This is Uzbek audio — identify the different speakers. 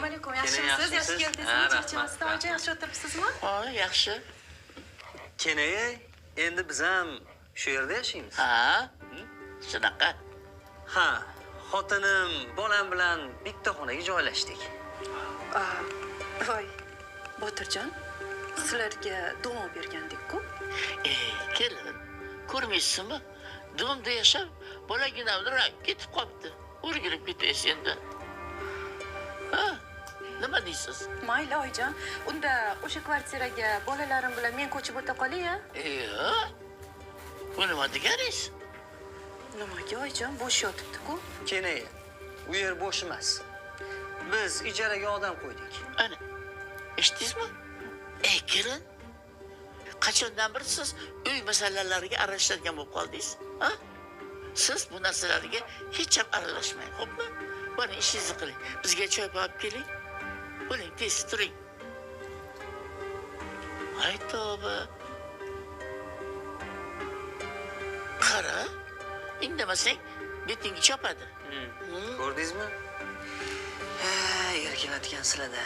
Speaker 1: Assalomu alaykum. Yaxshimisiz? Yaxshi keldingiz. Charchamasdan oyijon, yaxshi o'tiribsizmi?
Speaker 2: Ha, yaxshi.
Speaker 3: Kenayi, endi biz ham shu yerda yashaymiz.
Speaker 2: Ha? Shunaqa.
Speaker 3: Ha, xotinim, bolam bilan bitta xonaga joylashdik.
Speaker 1: Voy, Botirjon, sizlarga dom bergandik-ku.
Speaker 2: Kelin, ko'rmaysizmi? Do'mda yashab, bolaginamni ketib qolibdi. O'rgilib ketasiz endi. Ha? Nima deysiz?
Speaker 1: Mayli oyijon, unda o'sha kvartiraga bolalarim bilan men ko'chib o'ta qolay-a?
Speaker 2: Bu nima deganingiz?
Speaker 1: Nimaga oyijon, bo'sh yotibdi-ku.
Speaker 3: Kenayi, u yer bo'sh emas. Biz ijaraga odam qo'ydik.
Speaker 2: Ana, eshitdingizmi? Kelin, qachondan beri siz uy masalalariga aralashadigan bo'lib qoldingiz? Ha? Siz bu narsalarga hech ham aralashmang, xo'pmi? Boring, ishingizni qiling. Bizga choy olib keling. Bo'ling, tez turing. Ay tavba. Qara, indamasang betingga chopadi.
Speaker 3: Ko'rdingizmi? Erkalatgan sizlarda.